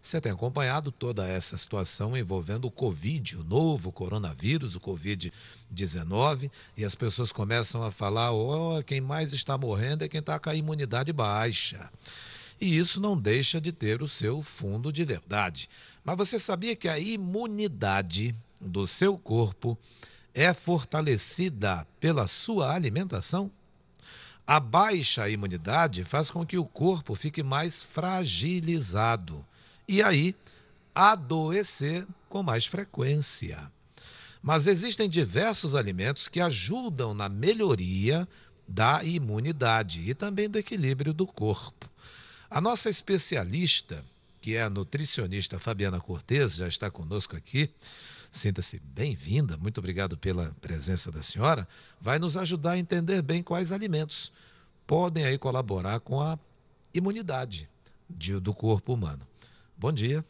Você tem acompanhado toda essa situação envolvendo o Covid, o novo coronavírus, o Covid-19, e as pessoas começam a falar: ó, quem mais está morrendo é quem está com a imunidade baixa. E isso não deixa de ter o seu fundo de verdade. Mas você sabia que a imunidade do seu corpo é fortalecida pela sua alimentação? A baixa imunidade faz com que o corpo fique mais fragilizado e aí adoecer com mais frequência. Mas existem diversos alimentos que ajudam na melhoria da imunidade e também do equilíbrio do corpo. A nossa especialista, que é a nutricionista Fabiana Cortes, já está conosco aqui. Sinta-se bem-vinda, muito obrigado pela presença da senhora. Vai nos ajudar a entender bem quais alimentos podem aí colaborar com a imunidade do corpo humano. Bom dia.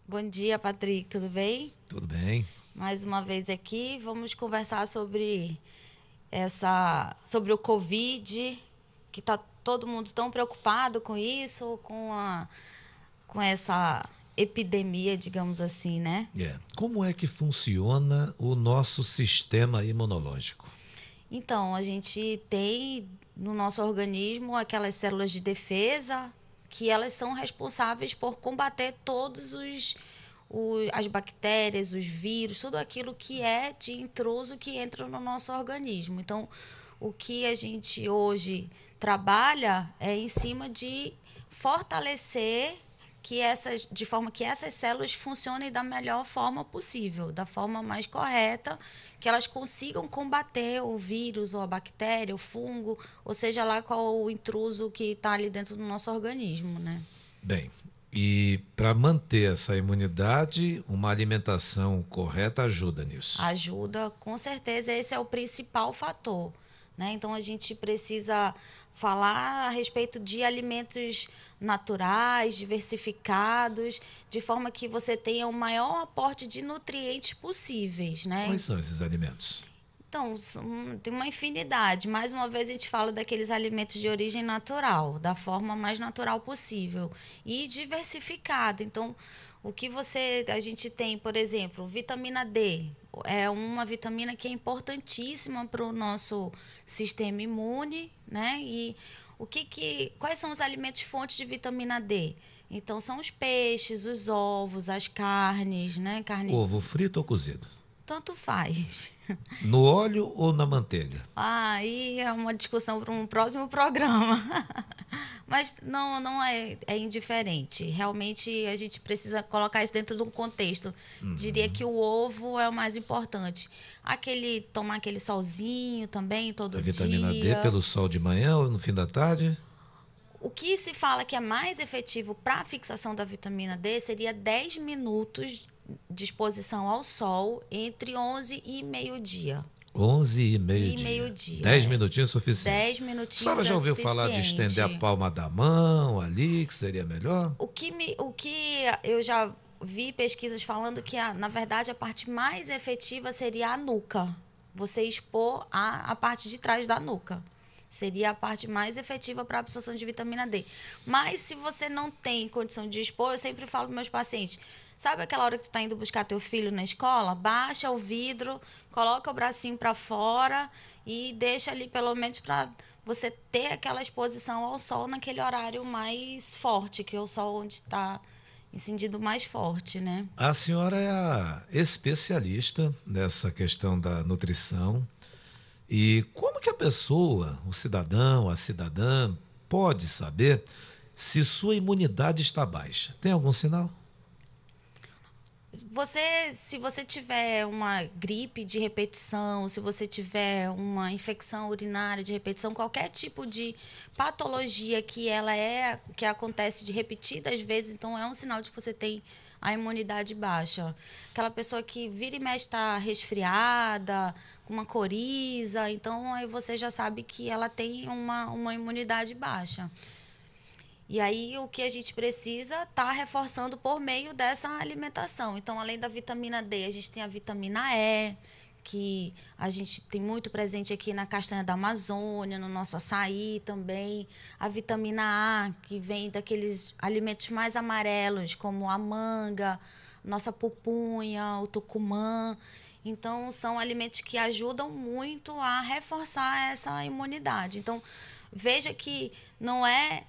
Bom dia, Patrick, tudo bem? Tudo bem? Mais uma vez aqui, vamos conversar sobre sobre o Covid, que está todo mundo tão preocupado com isso, com essa epidemia, digamos assim, né? Como é que funciona o nosso sistema imunológico? Então, a gente tem no nosso organismo aquelas células de defesa que elas são responsáveis por combater todos as bactérias, os vírus, tudo aquilo que é de intruso que entra no nosso organismo. Então, o que a gente hoje trabalha é em cima de fortalecer de forma que essas células funcionem da melhor forma possível, da forma mais correta, que elas consigam combater o vírus, ou a bactéria, o fungo, ou seja lá qual o intruso que está ali dentro do nosso organismo, né? Bem, e para manter essa imunidade, uma alimentação correta ajuda nisso? Ajuda, com certeza, esse é o principal fator, né? Então, a gente precisa falar a respeito de alimentos naturais, diversificados, de forma que você tenha o maior aporte de nutrientes possíveis, né? Quais são esses alimentos? Então, tem uma infinidade. Mais uma vez, a gente fala daqueles alimentos de origem natural, da forma mais natural possível e diversificada. Então, a gente tem, por exemplo, vitamina D, é uma vitamina que é importantíssima para o nosso sistema imune, né? E quais são os alimentos fontes de vitamina D? Então, são os peixes, os ovos, as carnes, né? Ovo frito ou cozido? Tanto faz. No óleo ou na manteiga? Aí é uma discussão para um próximo programa. Mas não é indiferente. Realmente a gente precisa colocar isso dentro de um contexto. Diria que o ovo é o mais importante. Tomar aquele solzinho também todo A dia. vitamina D pelo sol de manhã ou no fim da tarde? O que se fala que é mais efetivo para a fixação da vitamina D seria 10 minutos de exposição ao sol entre 11 e meio-dia. 11 e E meio-dia. meio-dia. 10 minutinhos suficiente. 10 minutinhos A senhora já ouviu falar de estender a palma da mão ali, que seria melhor? O que eu já vi pesquisas falando que, na verdade, a parte mais efetiva seria a nuca. Você expor a parte de trás da nuca. Seria a parte mais efetiva para a absorção de vitamina D. Mas se você não tem condição de expor, eu sempre falo para meus pacientes, sabe aquela hora que tu está indo buscar teu filho na escola? Baixa o vidro, coloca o bracinho para fora e deixa ali pelo menos para você ter aquela exposição ao sol naquele horário mais forte, que é o sol onde está incendido mais forte, né? A senhora é a especialista nessa questão da nutrição. E como que a pessoa, o cidadão, a cidadã, pode saber se sua imunidade está baixa? Tem algum sinal? Se você tiver uma gripe de repetição, se você tiver uma infecção urinária de repetição, qualquer tipo de patologia que acontece de repetidas vezes, então é um sinal de que você tem a imunidade baixa. Aquela pessoa que vira e mexe está resfriada, com uma coriza, então aí você já sabe que ela tem uma imunidade baixa. E aí o que a gente precisa tá reforçando por meio dessa alimentação. Então, além da vitamina D, a gente tem a vitamina E, que a gente tem muito presente aqui na castanha da Amazônia, no nosso açaí também. A vitamina A, que vem daqueles alimentos mais amarelos, como a manga, nossa pupunha, o tucumã. Então, são alimentos que ajudam muito a reforçar essa imunidade. Então, veja que não é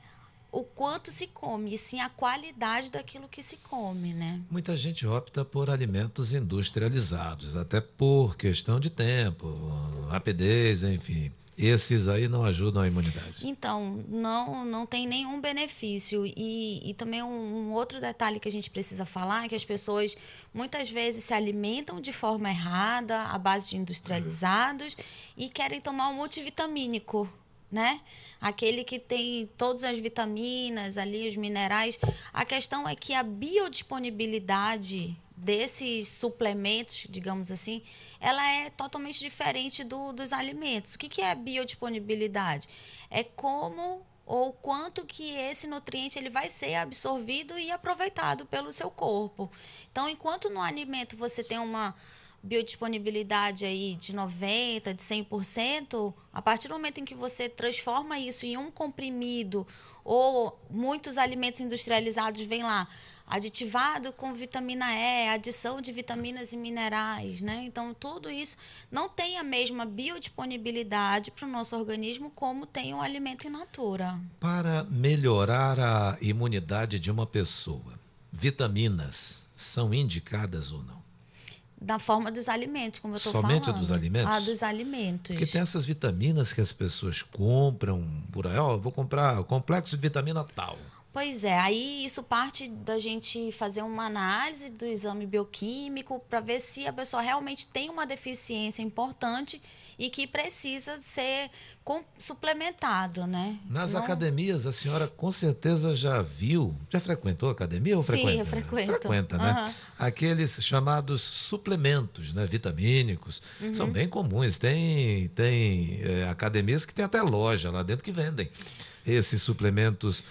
o quanto se come, e sim a qualidade daquilo que se come, né? Muita gente opta por alimentos industrializados, até por questão de tempo, rapidez, enfim. Esses aí não ajudam a imunidade. Então, não tem nenhum benefício. E também um outro detalhe que a gente precisa falar é que as pessoas muitas vezes se alimentam de forma errada, à base de industrializados, e querem tomar um multivitamínico, né? Aquele que tem todas as vitaminas ali, os minerais. A questão é que a biodisponibilidade desses suplementos, digamos assim, ela é totalmente diferente dos alimentos. O que é biodisponibilidade? É como ou quanto que esse nutriente ele vai ser absorvido e aproveitado pelo seu corpo. Então, enquanto no alimento você tem uma biodisponibilidade aí de 90%, de 100%, a partir do momento em que você transforma isso em um comprimido, ou muitos alimentos industrializados vêm lá, aditivado com vitamina E, adição de vitaminas e minerais, né? Então, tudo isso não tem a mesma biodisponibilidade para o nosso organismo como tem o alimento in natura. Para melhorar a imunidade de uma pessoa, vitaminas são indicadas ou não? Da forma dos alimentos, como eu estou falando. Somente dos alimentos? Ah, dos alimentos. Porque tem essas vitaminas que as pessoas compram por aí, ó, vou comprar o complexo de vitamina tal. Pois é, aí isso parte da gente fazer uma análise do exame bioquímico para ver se a pessoa realmente tem uma deficiência importante e que precisa ser suplementado, né? Nas academias, a senhora com certeza já viu, já frequentou a academia ou frequenta? Sim, eu frequento. Frequenta, né? Aqueles chamados suplementos, né, vitamínicos, são bem comuns. Tem academias que tem até loja lá dentro que vendem esses suplementos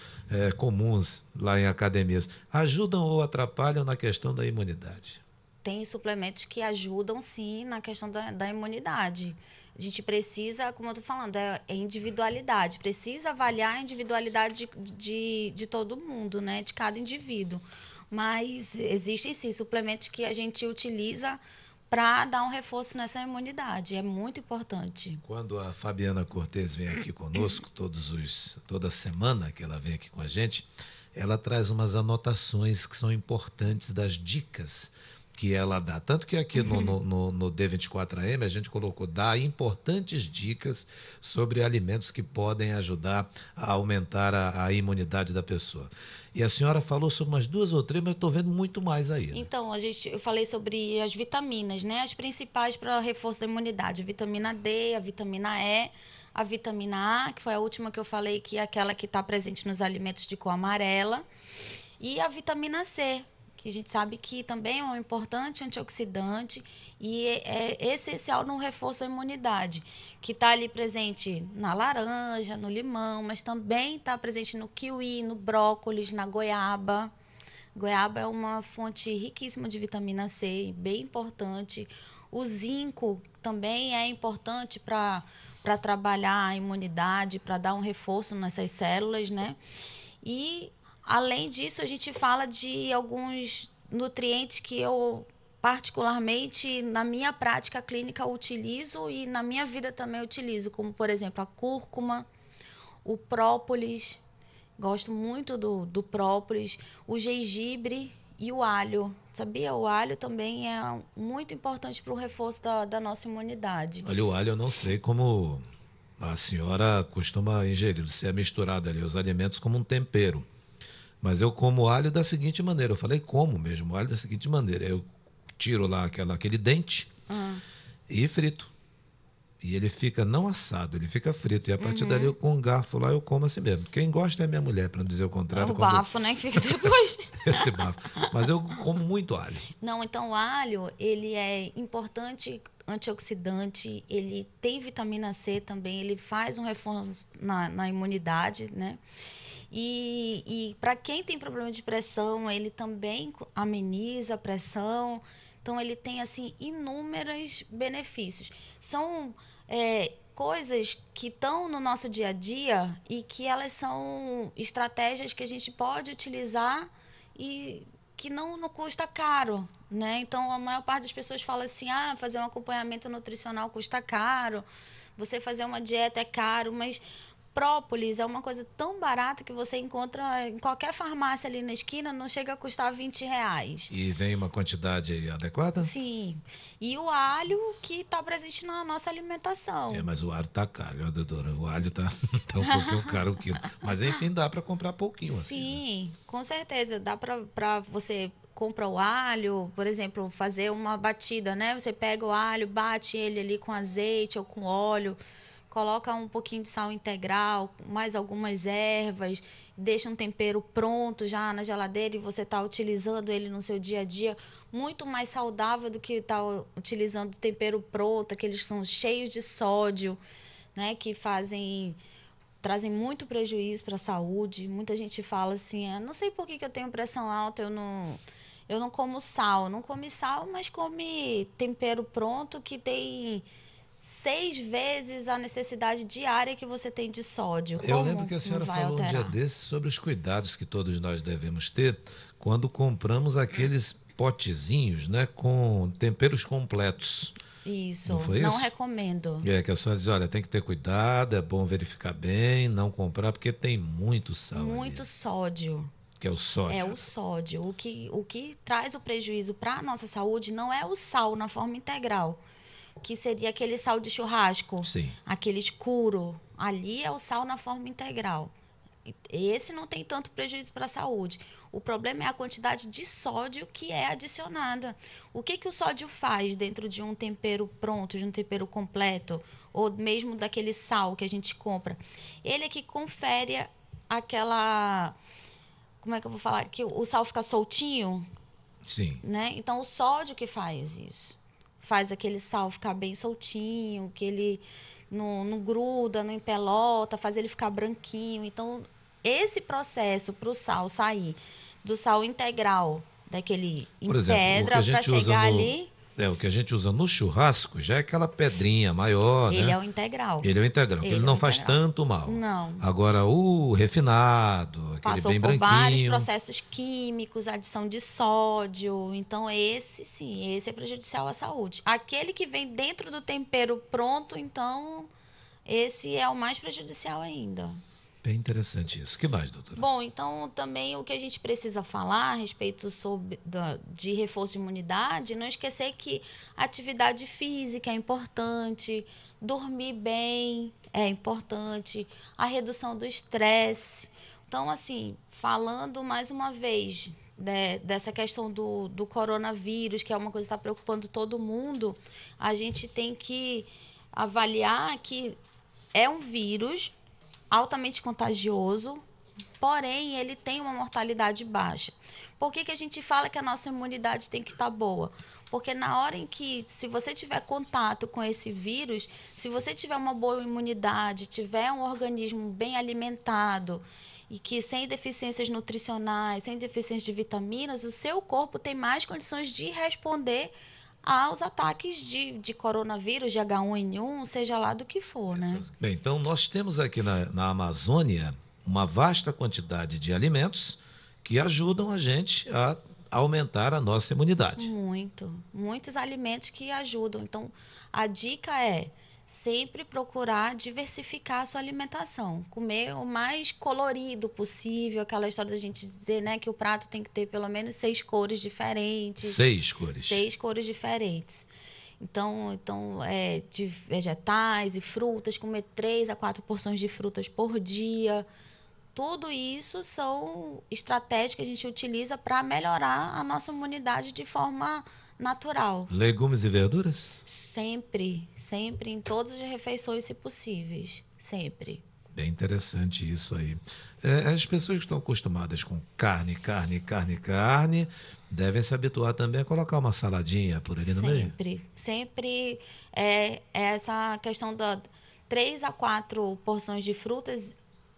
comuns lá em academias. Ajudam ou atrapalham na questão da imunidade? Tem suplementos que ajudam, sim, na questão da imunidade. A gente precisa, como eu estou falando, é individualidade. Precisa avaliar a individualidade de todo mundo, né? De cada indivíduo. Mas existem, sim, suplementos que a gente utiliza para dar um reforço nessa imunidade. É muito importante. Quando a Fabiana Cortez vem aqui conosco, toda semana que ela vem aqui com a gente, ela traz umas anotações que são importantes das dicas que ela dá. Tanto que aqui no D24AM a gente colocou, dá importantes dicas sobre alimentos que podem ajudar a aumentar a imunidade da pessoa. E a senhora falou sobre umas 2 ou 3, mas eu estou vendo muito mais aí. Né? Então, eu falei sobre as vitaminas, né? As principais para reforço da imunidade. A vitamina D, a vitamina E, a vitamina A, que foi a última que eu falei, que é aquela que está presente nos alimentos de cor amarela. E a vitamina C, que a gente sabe que também é um importante antioxidante e é essencial no reforço da imunidade, que está ali presente na laranja, no limão, mas também está presente no kiwi, no brócolis, na goiaba. Goiaba é uma fonte riquíssima de vitamina C, bem importante. O zinco também é importante para trabalhar a imunidade, para dar um reforço nessas células, né? E além disso, a gente fala de alguns nutrientes que eu, particularmente, na minha prática clínica, utilizo e na minha vida também utilizo, como, por exemplo, a cúrcuma, o própolis, gosto muito do própolis, o gengibre e o alho. Sabia? O alho também é muito importante para o reforço da nossa imunidade. Olha, o alho eu não sei como a senhora costuma ingerir, se é misturado ali os alimentos como um tempero. Mas eu como alho da seguinte maneira, eu falei como mesmo, alho da seguinte maneira, eu tiro lá aquele dente e frito. E ele fica não assado, ele fica frito. E a partir dali, eu, com um garfo lá, eu como assim mesmo. Quem gosta é minha mulher, para não dizer o contrário. É o bafo, né, que fica depois. Esse bafo. Mas eu como muito alho. Não, então o alho, ele é importante antioxidante, ele tem vitamina C também, ele faz um reforço na imunidade, né? E para quem tem problema de pressão, ele também ameniza a pressão, Então, ele tem, assim, inúmeros benefícios. São coisas que estão no nosso dia a dia e que elas são estratégias que a gente pode utilizar e que não custa caro, né? Então, a maior parte das pessoas fala assim, fazer um acompanhamento nutricional custa caro, você fazer uma dieta é caro, mas própolis é uma coisa tão barata que você encontra em qualquer farmácia ali na esquina, não chega a custar R$ 20. E vem uma quantidade adequada? Sim. E o alho que está presente na nossa alimentação. Mas o alho tá caro, ó, doutora. O alho tá um pouquinho caro o quilo. Mas, enfim, dá para comprar pouquinho assim. Sim, né? Com certeza. Dá para você compra o alho, por exemplo, fazer uma batida, né? Você pega o alho, bate ele ali com azeite ou com óleo, coloca um pouquinho de sal integral, mais algumas ervas, deixa um tempero pronto já na geladeira e você está utilizando ele no seu dia a dia, muito mais saudável do que estar utilizando tempero pronto, aqueles que são cheios de sódio, né, que trazem muito prejuízo para a saúde. Muita gente fala assim, não sei por que eu tenho pressão alta, eu não como sal. Não come sal, mas come tempero pronto que tem 6 vezes a necessidade diária que você tem de sódio. Eu lembro que a senhora falou um dia desses sobre os cuidados que todos nós devemos ter quando compramos aqueles potezinhos, né, com temperos completos. Isso, não foi não isso? Recomendo. Que a senhora diz, olha, tem que ter cuidado, é bom verificar bem, não comprar, porque tem muito sal Muito ali. Sódio. Que é o sódio. É o sódio. O que traz o prejuízo para a nossa saúde não é o sal na forma integral, que seria aquele sal de churrasco, Sim. aquele escuro. Ali é o sal na forma integral. Esse não tem tanto prejuízo para a saúde. O problema é a quantidade de sódio que é adicionada. O que o sódio faz dentro de um tempero pronto, de um tempero completo, ou mesmo daquele sal que a gente compra? Ele é que confere aquela... Como é que eu vou falar? Que o sal fica soltinho. Sim. Né? Então, o sódio que faz isso. Faz aquele sal ficar bem soltinho, que ele não gruda, não empelota, faz ele ficar branquinho. Então, esse processo para o sal sair do sal integral, daquele em pedra, para chegar ali... o que a gente usa no churrasco já é aquela pedrinha maior, Ele né? é o integral. Ele é o integral, ele não faz tanto mal. Não. Agora, o refinado, aquele passou bem por branquinho... vários processos químicos, adição de sódio. Então, esse é prejudicial à saúde. Aquele que vem dentro do tempero pronto, então, esse é o mais prejudicial ainda. Bem interessante isso. O que mais, doutora? Bom, então também o que a gente precisa falar a respeito de reforço de imunidade, não esquecer que atividade física é importante, dormir bem é importante, a redução do estresse. Então, assim, falando mais uma vez dessa questão do coronavírus, que é uma coisa que está preocupando todo mundo, a gente tem que avaliar que é um vírus altamente contagioso, porém ele tem uma mortalidade baixa. Por que a gente fala que a nossa imunidade tem que estar boa? Porque na hora em que, se você tiver contato com esse vírus, se você tiver uma boa imunidade, tiver um organismo bem alimentado e que sem deficiências nutricionais, sem deficiências de vitaminas, o seu corpo tem mais condições de responder aos ataques de coronavírus, de H1N1, seja lá do que for, né? Bem, então nós temos aqui na Amazônia uma vasta quantidade de alimentos que ajudam a gente a aumentar a nossa imunidade. Muitos alimentos que ajudam. Então, a dica é sempre procurar diversificar a sua alimentação. Comer o mais colorido possível, aquela história da gente dizer, né, que o prato tem que ter pelo menos 6 cores diferentes. 6 cores. 6 cores diferentes. Então de vegetais e frutas, comer 3 a 4 porções de frutas por dia. Tudo isso são estratégias que a gente utiliza para melhorar a nossa imunidade de forma natural. Legumes e verduras? Sempre em todas as refeições, se possíveis, sempre. Bem interessante isso aí. As pessoas que estão acostumadas com carne, devem se habituar também a colocar uma saladinha por ali no meio? Sempre essa questão da 3 a 4 porções de frutas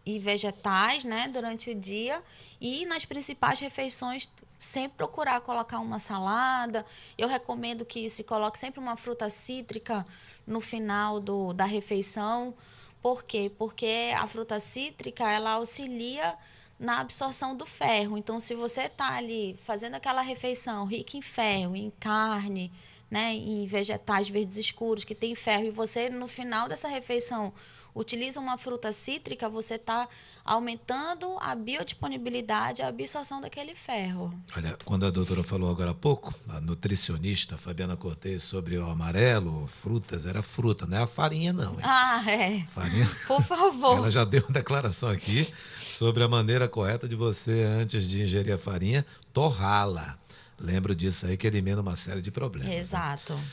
e vegetais, né, durante o dia. E nas principais refeições, sempre procurar colocar uma salada. Eu recomendo que se coloque sempre uma fruta cítrica no final da refeição. Por quê? Porque a fruta cítrica, ela auxilia na absorção do ferro. Então, se você está ali fazendo aquela refeição rica em ferro, em carne, né, em vegetais verdes escuros que tem ferro, e você, no final dessa refeição, utiliza uma fruta cítrica, você está aumentando a biodisponibilidade, a absorção daquele ferro. Olha, quando a doutora falou agora há pouco, a nutricionista Fabiana Cortez, sobre o amarelo, frutas, era fruta, não é a farinha não, hein? Ah, é. Farinha. Por favor. Ela já deu uma declaração aqui sobre a maneira correta de você, antes de ingerir a farinha, torrá-la. Lembro disso aí, que elimina uma série de problemas. Exato. Né?